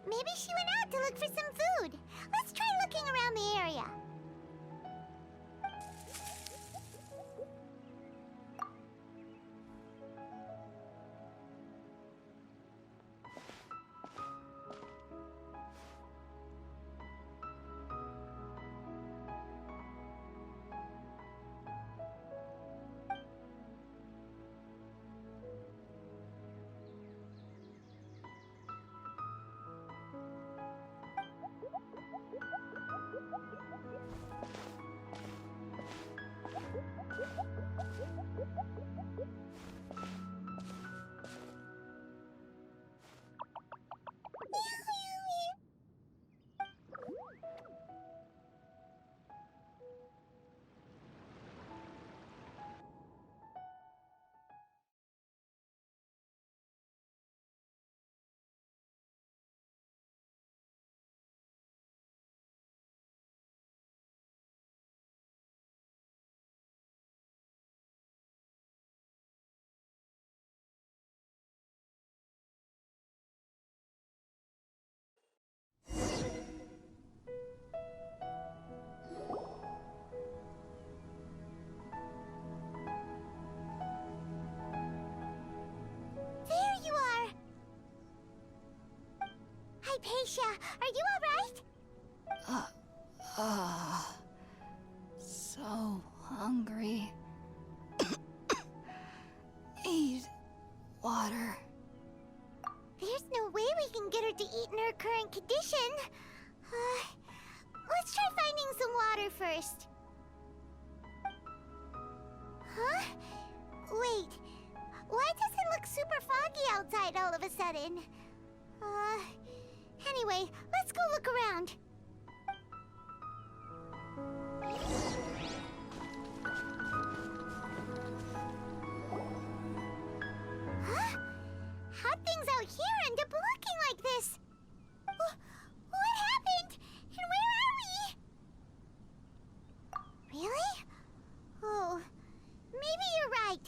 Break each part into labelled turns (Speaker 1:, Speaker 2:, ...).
Speaker 1: Maybe she went out to look for some food. Let's try looking around the area. There you are! Hypatia, are you alright?
Speaker 2: So hungry. Need water.
Speaker 1: There's no way we can get her to eat in her current condition. Let's try finding some water first. Huh? Wait. Why does it look super foggy outside all of a sudden? Anyway, let's go look around. Huh? How'd things out here end up looking like this? What happened? And where are we? Really? Oh, maybe you're right.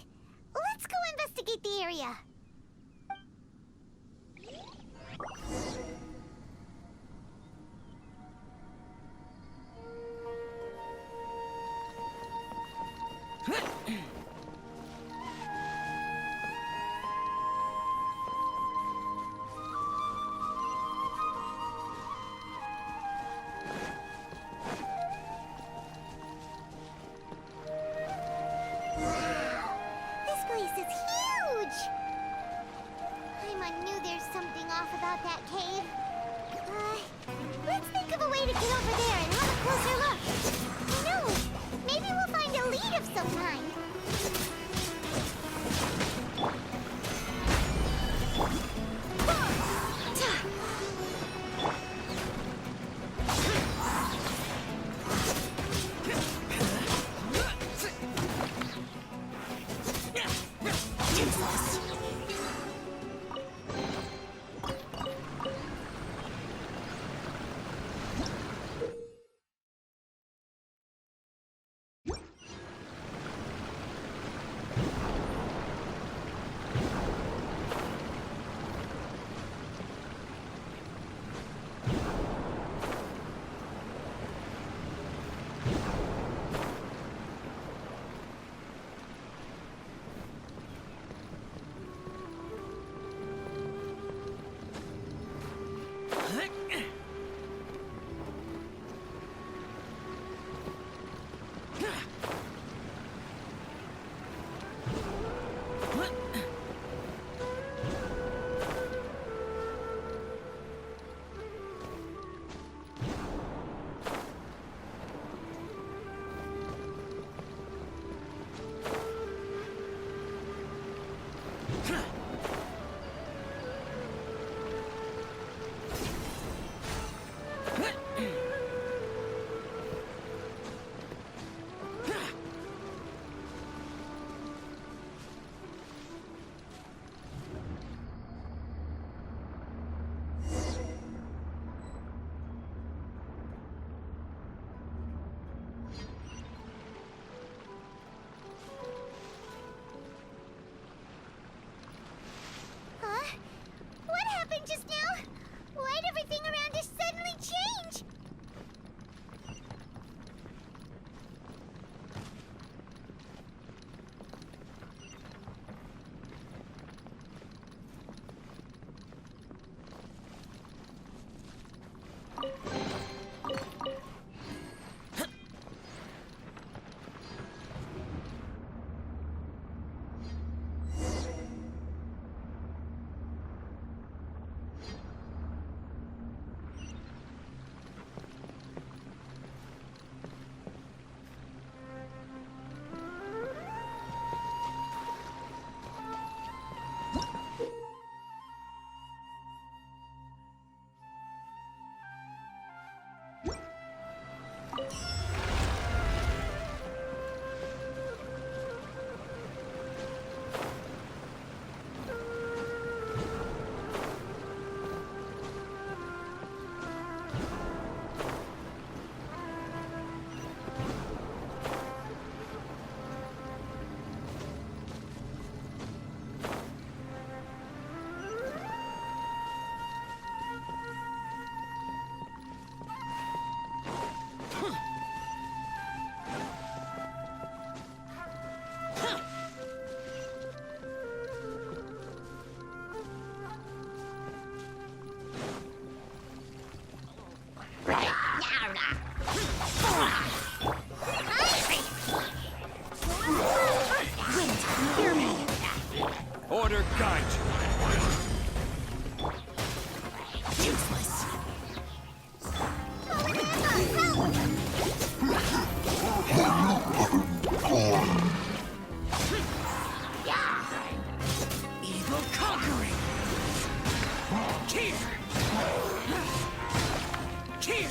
Speaker 1: Let's go investigate the area. This place is huge! Paimon knew there's something off about that cave. Let's think of a way to get over there and have a closer look. Who knows? Maybe we'll find a lead of some kind.
Speaker 3: guide you.
Speaker 2: Useless.
Speaker 3: Evil conquering. Here. Here.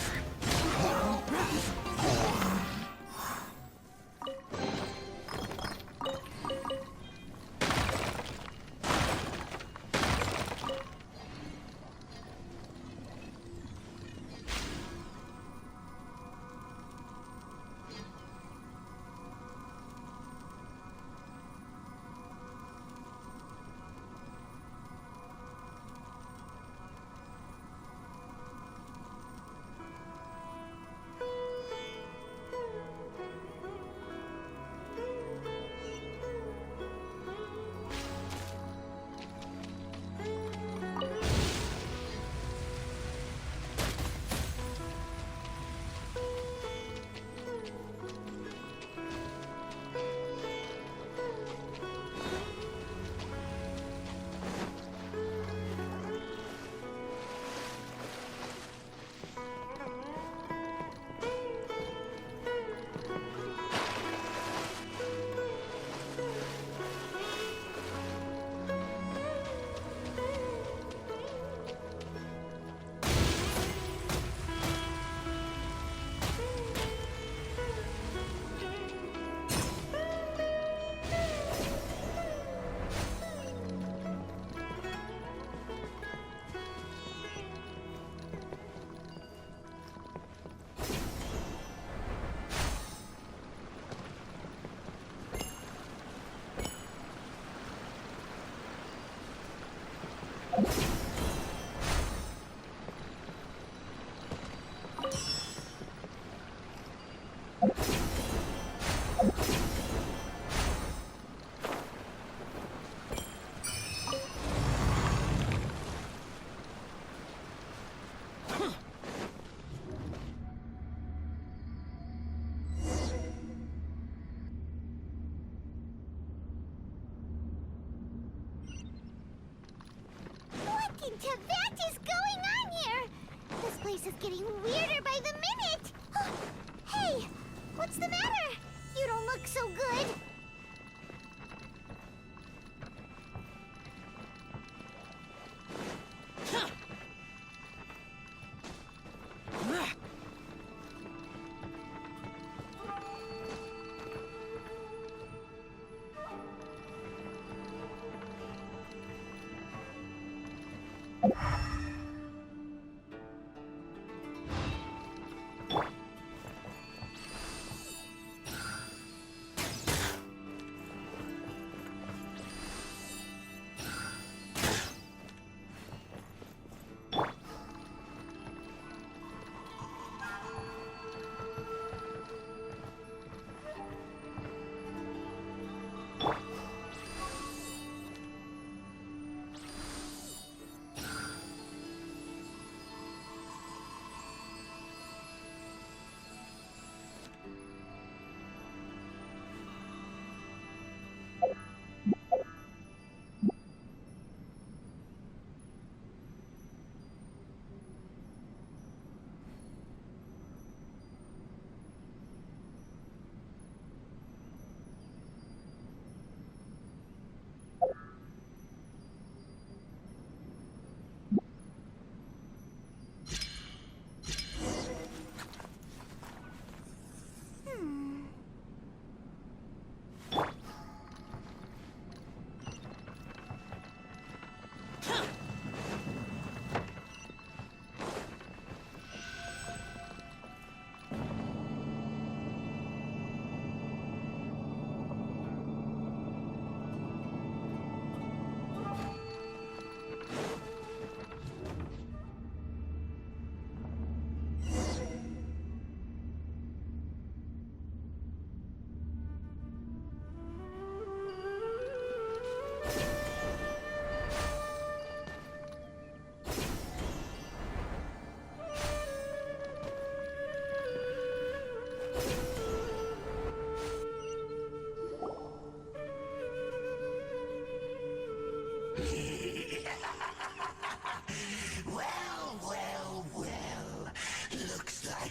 Speaker 1: What in Tibet is going on here? This place is getting weirder by the minute. Hey, what's the matter? You don't look so good.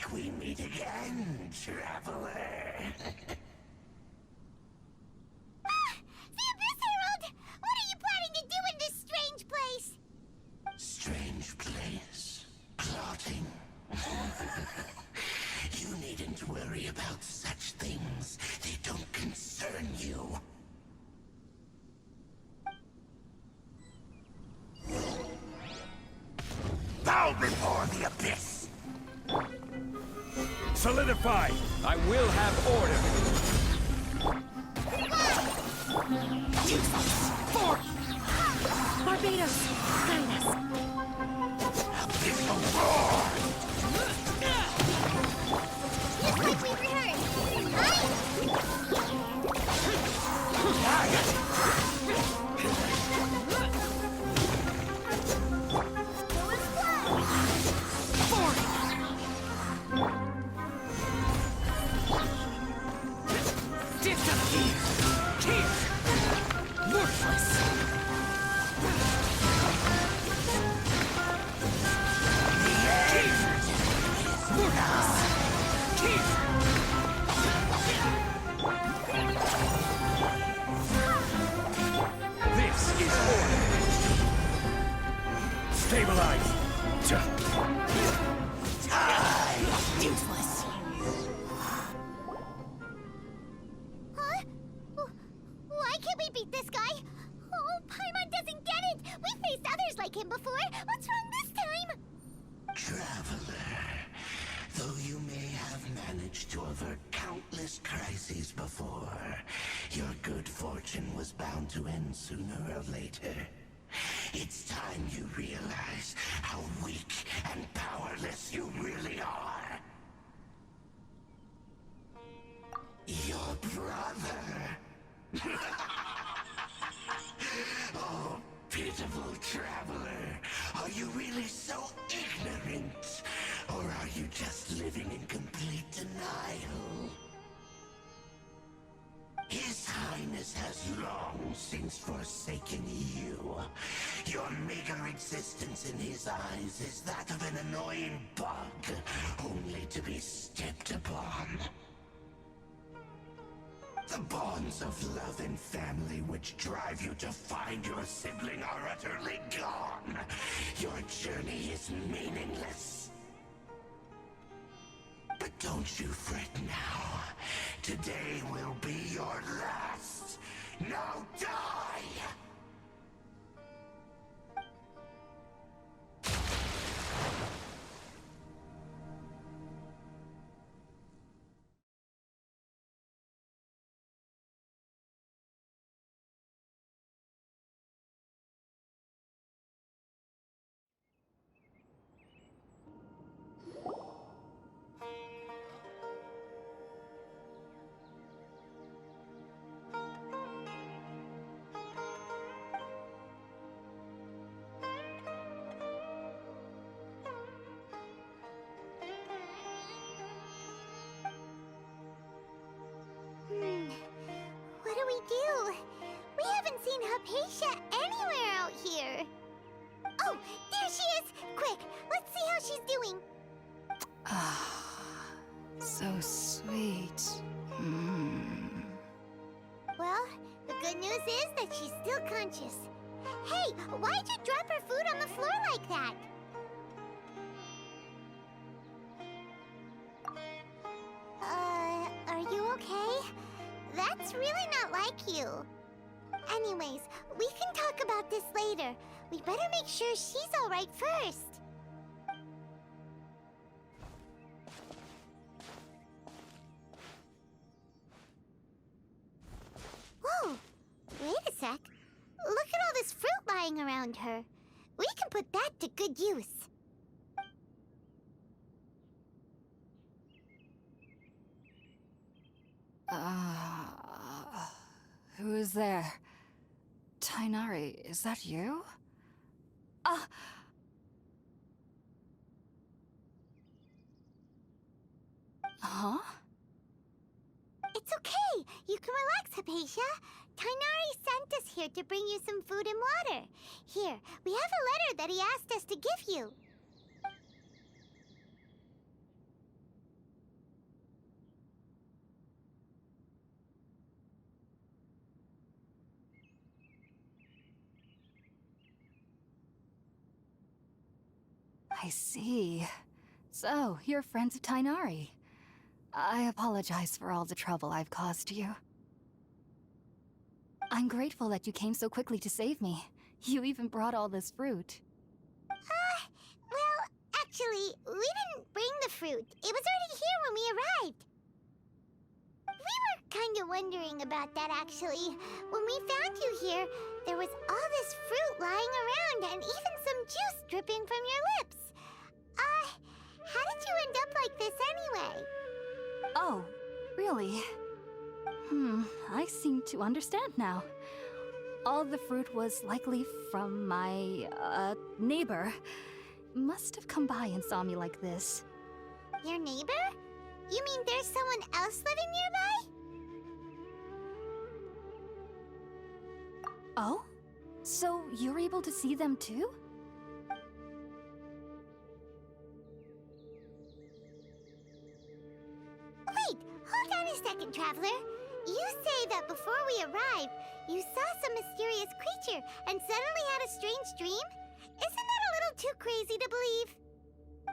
Speaker 2: like we meet again, traveler.
Speaker 1: The Abyss Herald! What are you planning to do in this strange place?
Speaker 2: Strange place. Plotting. You needn't worry about such things. They don't concern you. Bow before the Abyss!
Speaker 3: Solidify! I will have order!
Speaker 2: Useless!
Speaker 3: Forth!
Speaker 4: Barbados, guide us.
Speaker 2: Abyssal roar!
Speaker 1: Just like we rehearsed.
Speaker 2: Quiet!
Speaker 3: Stabilize!
Speaker 2: Useless!
Speaker 1: Huh? Why can't we beat this guy? Oh, Paimon doesn't get it! We faced others like him before! What's wrong this time?
Speaker 2: Traveler, though you may have managed to avert countless crises before, your good fortune was bound to end sooner or later. It's time you realize how weak and powerless you really are. Your brother. Oh, pitiful traveler. Are you really so ignorant? Or are you just living in complete denial? His Highness has long since forsaken you. Your meager existence in his eyes is that of an annoying bug, only to be stepped upon. The bonds of love and family which drive you to find your sibling are utterly gone. Your journey is meaningless. But don't you fret now. Today will be your last. Now die!
Speaker 1: What do we do? We haven't seen Hypatia anywhere out here. Oh, there she is! Quick, let's see how she's doing.
Speaker 4: Ah, so sweet.
Speaker 1: Well, the good news is that she's still conscious. Hey, why'd you drop her food on the floor like that? Are you okay? That's really not like you. Anyways, we can talk about this later. We better make sure she's all right first. Whoa! Wait a sec. Look at all this fruit lying around her. We can put that to good use.
Speaker 4: Who is there? Tainari, is that you? Huh?
Speaker 1: It's okay. You can relax, Hypatia. Tainari sent us here to bring you some food and water. Here, we have a letter that he asked us to give you.
Speaker 4: I see. So, you're friends of Tainari. I apologize for all the trouble I've caused you. I'm grateful that you came so quickly to save me. You even brought all this fruit.
Speaker 1: Well, actually, we didn't bring the fruit. It was already here when we arrived. We were kind of wondering about that, actually. When we found you here, there was all this fruit lying around and even some juice dripping from your lips. How did you end up like this anyway?
Speaker 4: Oh, really? I seem to understand now. All the fruit was likely from my, neighbor. Must have come by and saw me like this.
Speaker 1: Your neighbor? You mean there's someone else living nearby?
Speaker 4: Oh? So you're able to see them too?
Speaker 1: Wait, hold on a second, Traveler. You say that before we arrived, you saw some mysterious creature and suddenly had a strange dream? Isn't that a little too crazy to believe?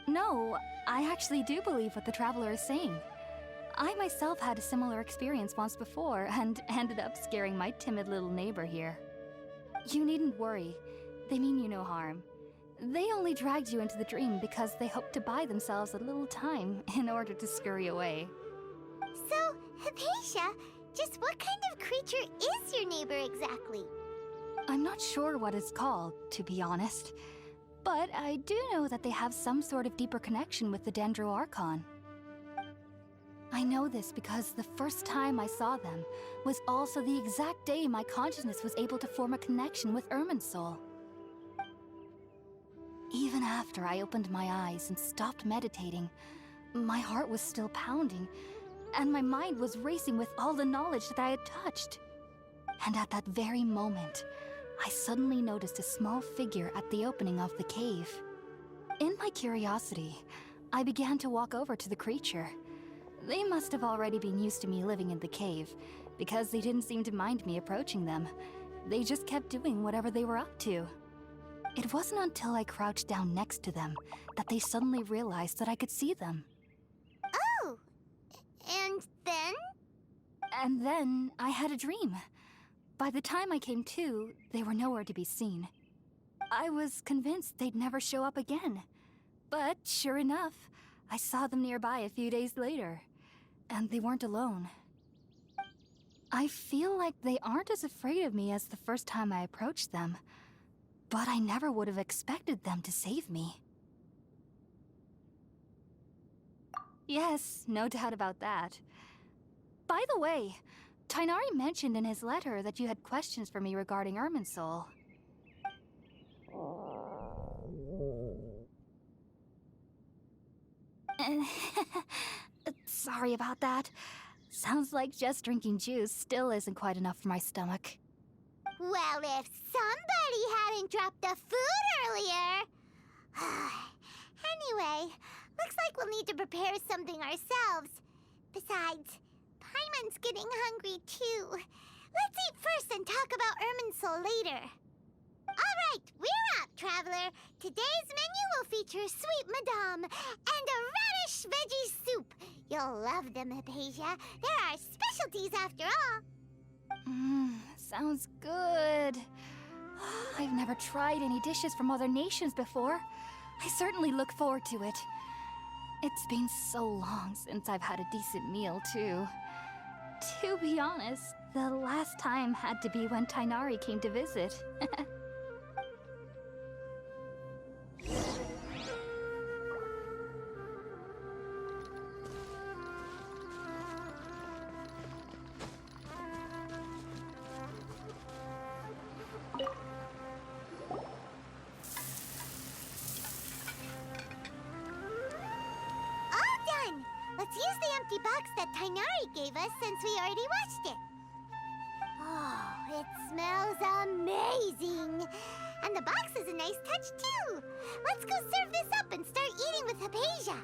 Speaker 4: No, I actually do believe what the Traveler is saying. I myself had a similar experience once before and ended up scaring my timid little neighbor here. You needn't worry. They mean you no harm. They only dragged you into the dream because they hoped to buy themselves a little time in order to scurry away.
Speaker 1: So, Hypatia, just what kind of creature is your neighbor exactly?
Speaker 4: I'm not sure what it's called, to be honest. But I do know that they have some sort of deeper connection with the Dendro Archon. I know this because the first time I saw them was also the exact day my consciousness was able to form a connection with Irminsul. Even after I opened my eyes and stopped meditating, my heart was still pounding, and my mind was racing with all the knowledge that I had touched. And at that very moment, I suddenly noticed a small figure at the opening of the cave. In my curiosity, I began to walk over to the creature. They must have already been used to me living in the cave, because they didn't seem to mind me approaching them. They just kept doing whatever they were up to. It wasn't until I crouched down next to them that they suddenly realized that I could see them.
Speaker 1: Oh! And then?
Speaker 4: And then I had a dream. By the time I came to, they were nowhere to be seen. I was convinced they'd never show up again. But sure enough, I saw them nearby a few days later. And they weren't alone. I feel like they aren't as afraid of me as the first time I approached them. But I never would have expected them to save me. Yes, no doubt about that. By the way, Tainari mentioned in his letter that you had questions for me regarding Irminsul. Sorry about that. Sounds like just drinking juice still isn't quite enough for my stomach.
Speaker 1: Well, if somebody hadn't dropped the food earlier... Anyway, looks like we'll need to prepare something ourselves. Besides, Paimon's getting hungry too. Let's eat first and talk about Irminsul later. All right, we're up, Traveler. Today's menu will feature Sweet Madame and a radish veggie soup. You'll love them, Hypatia. They're our specialties after all.
Speaker 4: Sounds good. I've never tried any dishes from other nations before. I certainly look forward to it. It's been so long since I've had a decent meal, too. To be honest, the last time had to be when Tainari came to visit.
Speaker 1: Let's use the empty box that Tainari gave us since we already washed it. Oh, it smells amazing. And the box is a nice touch, too. Let's go serve this up and start eating with Hypatia.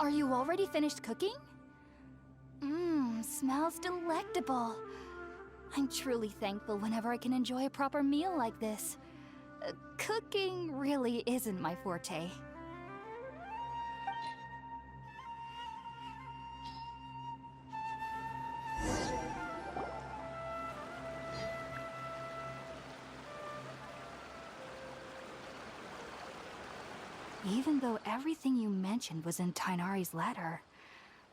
Speaker 4: Are you all already finished cooking? Mmm, smells delectable. I'm truly thankful whenever I can enjoy a proper meal like this. Cooking really isn't my forte. Even though everything you mentioned was in Tighnari's letter,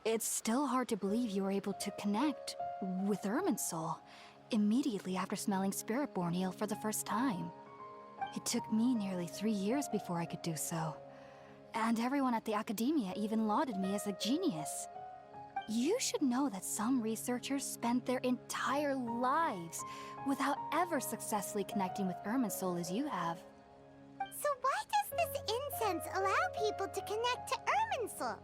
Speaker 4: it's still hard to believe you were able to connect with Irminsul immediately after smelling Spiritborn Ale for the first time. It took me nearly 3 years before I could do so. And everyone at the Academia even lauded me as a genius. You should know that some researchers spent their entire lives without ever successfully connecting with Irminsul as you have.
Speaker 1: So why does this incense allow people to connect to Irminsul?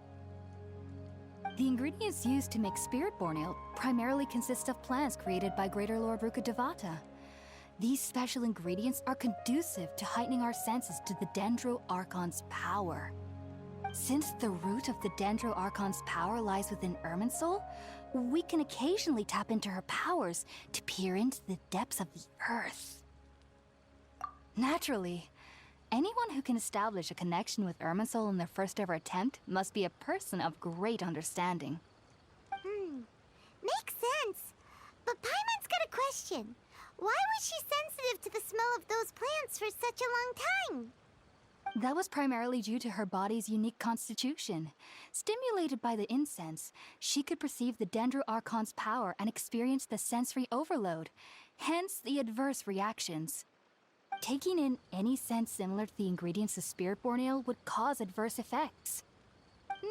Speaker 4: The ingredients used to make Spiritborn Ale primarily consist of plants created by Greater Lord Rukkhadevata. These special ingredients are conducive to heightening our senses to the Dendro Archon's power. Since the root of the Dendro Archon's power lies within Irminsul, we can occasionally tap into her powers to peer into the depths of the earth. Naturally, anyone who can establish a connection with Irminsul in their first ever attempt must be a person of great understanding.
Speaker 1: Makes sense. But Paimon's got a question. Why was she sensitive to the smell of those plants for such a long time?
Speaker 4: That was primarily due to her body's unique constitution. Stimulated by the incense, she could perceive the Dendro Archon's power and experience the sensory overload, hence the adverse reactions. Taking in any scent similar to the ingredients of Spiritborn Ale would cause adverse effects.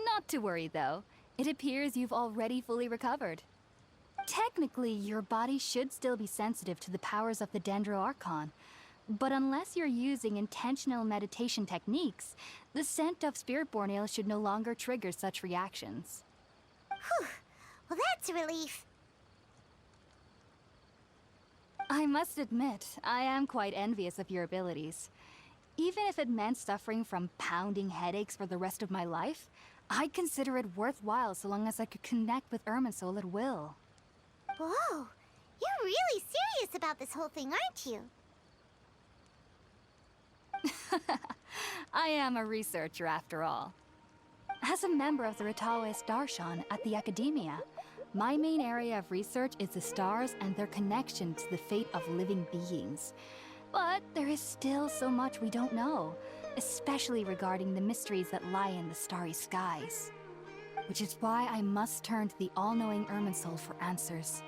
Speaker 4: Not to worry though, it appears you've already fully recovered. Technically, your body should still be sensitive to the powers of the Dendro Archon, but unless you're using intentional meditation techniques, the scent of Spiritborn Ale should no longer trigger such reactions.
Speaker 1: Whew. Well, that's a relief.
Speaker 4: I must admit, I am quite envious of your abilities. Even if it meant suffering from pounding headaches for the rest of my life, I'd consider it worthwhile so long as I could connect with Irminsul at will.
Speaker 1: Whoa. You're really serious about this whole thing, aren't you?
Speaker 4: I am a researcher after all. As a member of the Ritawe Darshan at the Academia, my main area of research is the stars and their connection to the fate of living beings. But there is still so much we don't know, especially regarding the mysteries that lie in the starry skies. Which is why I must turn to the all-knowing Irminsul for answers.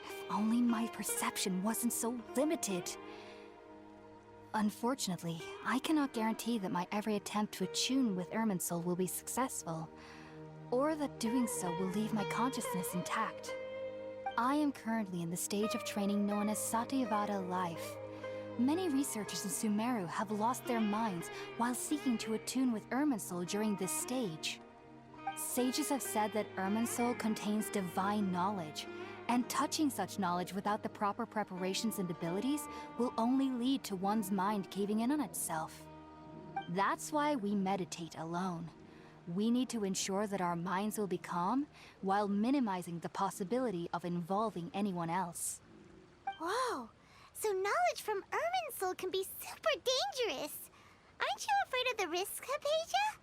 Speaker 4: If only my perception wasn't so limited. Unfortunately, I cannot guarantee that my every attempt to attune with Irminsul will be successful, or that doing so will leave my consciousness intact. I am currently in the stage of training known as Satyavada life. Many researchers in Sumeru have lost their minds while seeking to attune with Irminsul during this stage. Sages have said that Irminsul contains divine knowledge, and touching such knowledge without the proper preparations and abilities will only lead to one's mind caving in on itself. That's why we meditate alone. We need to ensure that our minds will be calm while minimizing the possibility of involving anyone else.
Speaker 1: Whoa. So knowledge from Irminsul can be super dangerous. Aren't you afraid of the risks, Hypatia?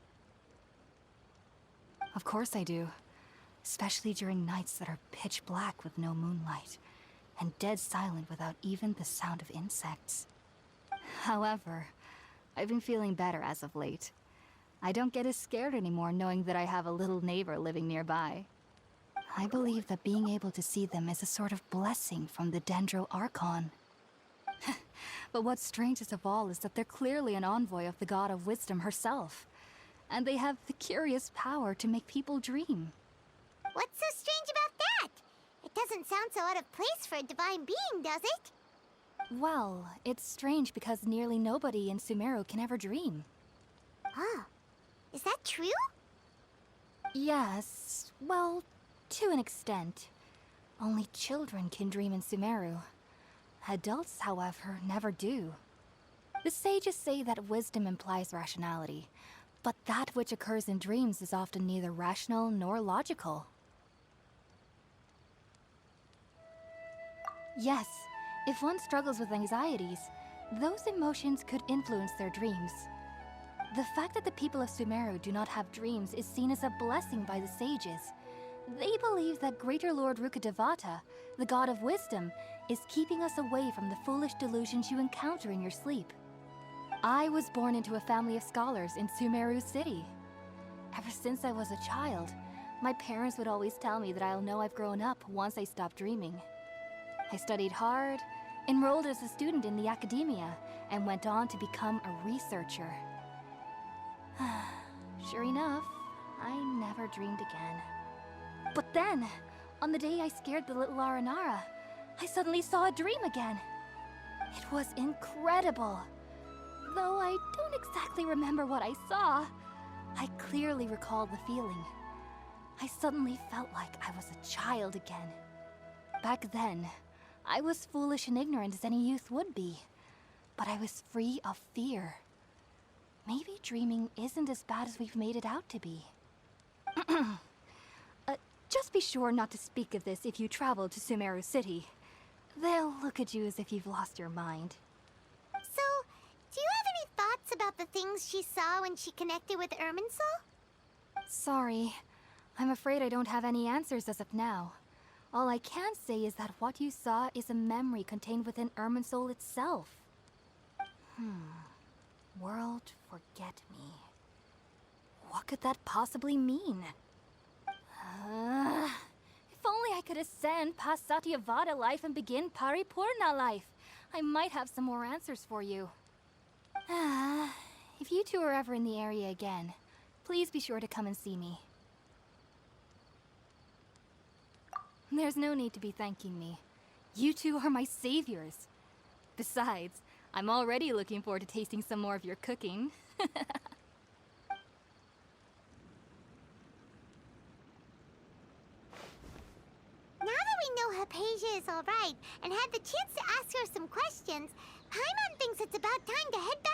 Speaker 4: Of course I do. Especially during nights that are pitch black with no moonlight, and dead silent without even the sound of insects. However, I've been feeling better as of late. I don't get as scared anymore knowing that I have a little neighbor living nearby. I believe that being able to see them is a sort of blessing from the Dendro Archon. But what's strangest of all is that they're clearly an envoy of the God of Wisdom herself, and they have the curious power to make people dream.
Speaker 1: What's so strange about that? It doesn't sound so out of place for a divine being, does it?
Speaker 4: Well, it's strange because nearly nobody in Sumeru can ever dream.
Speaker 1: Oh, is that true?
Speaker 4: Yes, well, to an extent. Only children can dream in Sumeru. Adults, however, never do. The sages say that wisdom implies rationality, But that which occurs in dreams is often neither rational nor logical. Yes, if one struggles with anxieties, those emotions could influence their dreams. The fact that the people of Sumeru do not have dreams is seen as a blessing by the sages. They believe that Greater Lord Rukkhadevata, the god of wisdom, is keeping us away from the foolish delusions you encounter in your sleep. I was born into a family of scholars in Sumeru City. Ever since I was a child, my parents would always tell me that I'll know I've grown up once I stop dreaming. I studied hard, enrolled as a student in the academia, and went on to become a researcher. Sure enough, I never dreamed again. But then, on the day I scared the little Aranara, I suddenly saw a dream again. It was incredible. Though I don't exactly remember what I saw, I clearly recall the feeling. I suddenly felt like I was a child again. Back then, I was foolish and ignorant as any youth would be, but I was free of fear. Maybe dreaming isn't as bad as we've made it out to be. Just be sure not to speak of this if you travel to Sumeru City. They'll look at you as if you've lost your mind.
Speaker 1: So, do you have any thoughts about the things she saw when she connected with Irminsul?
Speaker 4: Sorry. I'm afraid I don't have any answers as of now. All I can say is that what you saw is a memory contained within Irminsul itself. World forget me. What could that possibly mean? If only I could ascend past Satyavada life and begin Paripurna life. I might have some more answers for you. If you two are ever in the area again, please be sure to come and see me. There's no need to be thanking me. You two are my saviors. Besides, I'm already looking forward to tasting some more of your cooking.
Speaker 1: Now that we know Hypatia is alright and had the chance to ask her some questions, Paimon thinks it's about time to head back